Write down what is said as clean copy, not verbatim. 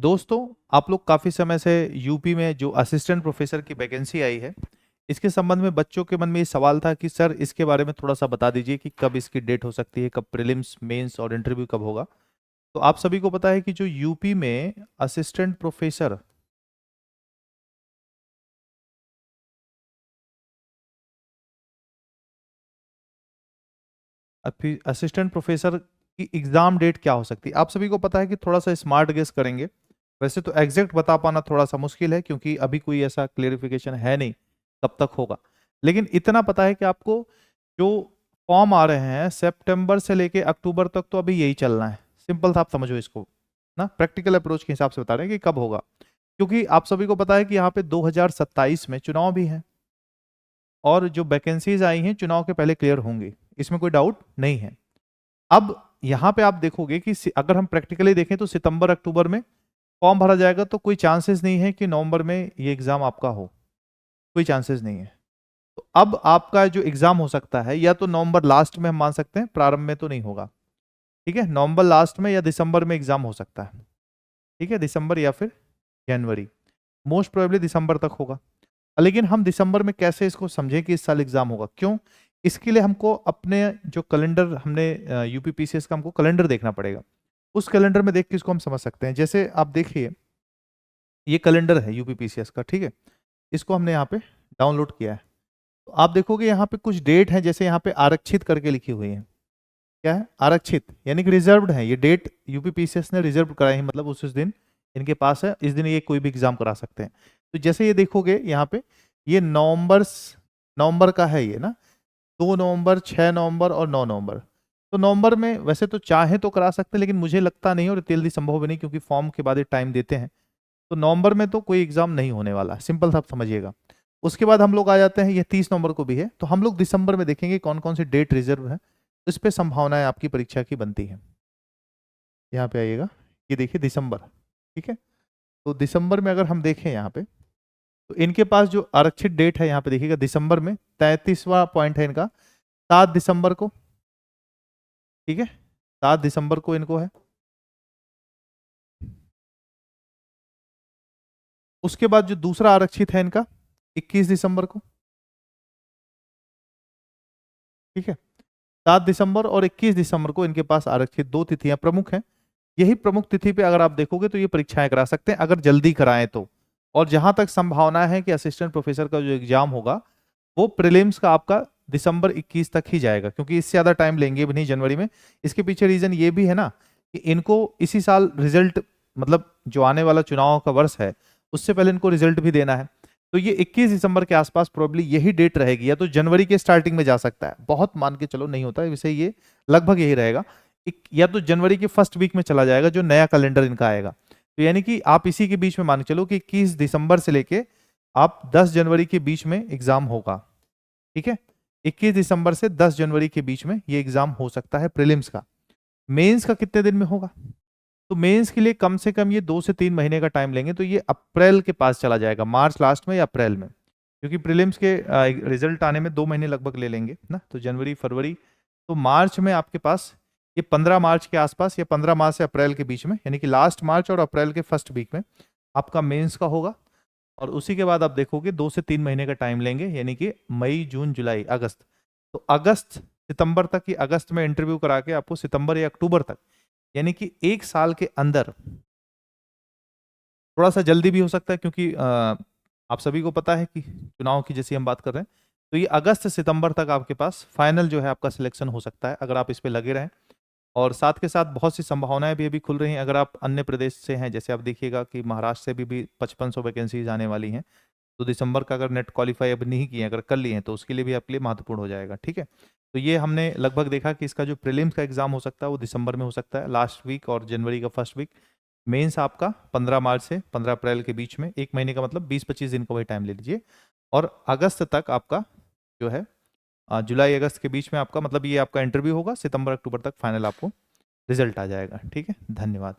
दोस्तों, आप लोग काफ़ी समय से यूपी में जो असिस्टेंट प्रोफेसर की वैकेंसी आई है, इसके संबंध में बच्चों के मन में ये सवाल था कि सर इसके बारे में थोड़ा सा बता दीजिए कि कब इसकी डेट हो सकती है, कब प्रीलिम्स, मेंस और इंटरव्यू कब होगा। तो आप सभी को पता है कि जो यूपी में असिस्टेंट प्रोफेसर असिस्टेंट प्रोफेसर की एग्जाम डेट क्या हो सकती है, आप सभी को पता है कि थोड़ा सा स्मार्ट गेस करेंगे। वैसे तो एग्जैक्ट बता पाना थोड़ा सा मुश्किल है क्योंकि अभी कोई ऐसा क्लेरिफिकेशन है नहीं कब तक होगा। लेकिन इतना पता है कि आपको जो फॉर्म आ रहे हैं सितंबर से लेके अक्टूबर तक, तो अभी यही चलना है। सिंपल था, आप समझो इसको ना, प्रैक्टिकल अप्रोच के हिसाब से बता रहे हैं कि कब होगा। क्योंकि आप सभी को पता है कि यहाँ पे 2027 में चुनाव भी है और जो वैकेंसीज आई हैं चुनाव के पहले क्लियर होंगी, इसमें कोई डाउट नहीं है। अब यहाँ पे आप देखोगे कि अगर हम प्रैक्टिकली देखें तो सितंबर अक्टूबर में फॉर्म भरा जाएगा, तो कोई चांसेस नहीं है कि नवंबर में ये एग्जाम आपका हो, कोई चांसेस नहीं है। तो अब आपका जो एग्जाम हो सकता है या तो नवंबर लास्ट में हम मान सकते हैं, प्रारंभ में तो नहीं होगा। ठीक है, नवंबर लास्ट में या दिसंबर में एग्जाम हो सकता है। ठीक है, दिसंबर या फिर जनवरी, मोस्ट प्रोबेबली दिसंबर तक होगा। लेकिन हम दिसंबर में कैसे इसको समझें कि इस साल एग्जाम होगा, क्यों? इसके लिए हमको अपने जो कैलेंडर, हमने यूपीपीसीएस का हमको कैलेंडर देखना पड़ेगा। उस कैलेंडर में देख के इसको हम समझ सकते हैं। जैसे आप देखिए, ये कैलेंडर है यूपीपीसीएस का, ठीक है, इसको हमने यहाँ पे डाउनलोड किया है। तो आप देखोगे यहाँ पे कुछ डेट है, जैसे यहाँ पे आरक्षित करके लिखी हुई है। क्या है? आरक्षित, यानी कि रिजर्व्ड है। ये डेट यूपीपीसीएस ने रिजर्व कराई है, मतलब उस दिन इनके पास है, इस दिन ये कोई भी एग्जाम करा सकते हैं। तो जैसे ये देखोगे यहाँ पे, ये नवंबर का है ये ना, 2 नवंबर, 6 नवंबर और 9 नवंबर। तो नवंबर में वैसे तो चाहे तो करा सकते हैं, लेकिन मुझे लगता नहीं और जल्दी संभव भी नहीं, क्योंकि फॉर्म के बाद ये टाइम देते हैं। तो नवंबर में तो कोई एग्जाम नहीं होने वाला, सिंपल सा आप समझिएगा। उसके बाद हम लोग आ जाते हैं, ये 30 नवंबर को भी है, तो हम लोग दिसंबर में देखेंगे कौन कौन सी डेट रिजर्व है। इस पे संभावनाएं आपकी परीक्षा की बनती है। यहाँ पे आइएगा, ये देखिए दिसंबर। ठीक है, तो दिसंबर में अगर हम देखें यहाँ पे, तो इनके पास जो आरक्षित डेट है यहाँ पे देखिएगा, दिसंबर में 33वां पॉइंट है इनका, 7 दिसंबर को। ठीक है, 7 दिसंबर को इनको है। उसके बाद जो दूसरा आरक्षित है इनका, 21 दिसंबर को। ठीक है, 7 दिसंबर और 21 दिसंबर को इनके पास आरक्षित दो तिथियां प्रमुख हैं। यही प्रमुख तिथि पे अगर आप देखोगे तो ये परीक्षाएं करा सकते हैं, अगर जल्दी कराएं तो। और जहां तक संभावना है कि असिस्टेंट प्रोफेसर का जो एग्जाम होगा वो प्रीलिम्स का आपका दिसंबर 21 तक ही जाएगा, क्योंकि इससे ज्यादा टाइम लेंगे भी नहीं जनवरी में। इसके पीछे रीजन ये भी है ना कि इनको इसी साल रिजल्ट, मतलब जो आने वाला चुनाव का वर्ष है उससे पहले इनको रिजल्ट भी देना है। तो ये 21 दिसंबर के आसपास प्रोबेबली यही डेट रहेगी, या तो जनवरी के स्टार्टिंग में जा सकता है, बहुत मान के चलो नहीं होता है वैसे, ये लगभग यही रहेगा। या तो जनवरी के फर्स्ट वीक में चला जाएगा जो नया कैलेंडर इनका आएगा। तो यानी कि आप इसी के बीच में मान के चलो कि 21 दिसंबर से लेके आप 10 जनवरी के बीच में एग्जाम होगा। ठीक है, 21 दिसंबर से 10 जनवरी के बीच में ये एग्जाम हो सकता है प्रीलिम्स का। मेंस का कितने दिन में होगा? तो मेंस के लिए कम से कम ये 2 से 3 महीने का टाइम लेंगे, तो ये अप्रैल के पास चला जाएगा, मार्च लास्ट में या अप्रैल में। क्योंकि प्रीलिम्स के रिजल्ट आने में 2 महीने लगभग ले लेंगे ना, तो जनवरी, फरवरी, तो मार्च में आपके पास ये 15 मार्च के आसपास, या 15 मार्च से अप्रैल के बीच में, यानी कि लास्ट मार्च और अप्रैल के फर्स्ट वीक में आपका मेंस का होगा। और उसी के बाद आप देखोगे 2 से 3 महीने का टाइम लेंगे, यानी कि मई, जून, जुलाई, अगस्त। तो अगस्त, सितंबर तक, ही अगस्त में इंटरव्यू करा के आपको सितंबर या अक्टूबर तक, यानी कि 1 साल के अंदर, थोड़ा सा जल्दी भी हो सकता है क्योंकि आप सभी को पता है कि चुनाव की जैसी हम बात कर रहे हैं, तो ये अगस्त सितंबर तक आपके पास फाइनल जो है आपका सिलेक्शन हो सकता है, अगर आप इस पे लगे रहें। और साथ के साथ बहुत सी संभावनाएं भी अभी खुल रही हैं, अगर आप अन्य प्रदेश से हैं, जैसे आप देखिएगा कि महाराष्ट्र से भी 5500 वैकेंसीज आने वाली हैं। तो दिसंबर का अगर नेट क्वालिफाई अब नहीं किए, अगर कर लिए हैं, तो उसके लिए भी आपके लिए महत्वपूर्ण हो जाएगा। ठीक है, तो ये हमने लगभग देखा कि इसका जो प्रीलिम्स का एग्जाम हो सकता है वो दिसंबर में हो सकता है, लास्ट वीक, और जनवरी का फर्स्ट वीक। मेंस आपका 15 मार्च से 15 अप्रैल के बीच में, 1 महीने का मतलब 20-25 दिन का वही टाइम ले लीजिए। और अगस्त तक आपका जो है, जुलाई अगस्त के बीच में आपका, मतलब ये आपका इंटरव्यू होगा, सितंबर अक्टूबर तक फाइनल आपको रिजल्ट आ जाएगा। ठीक है, धन्यवाद।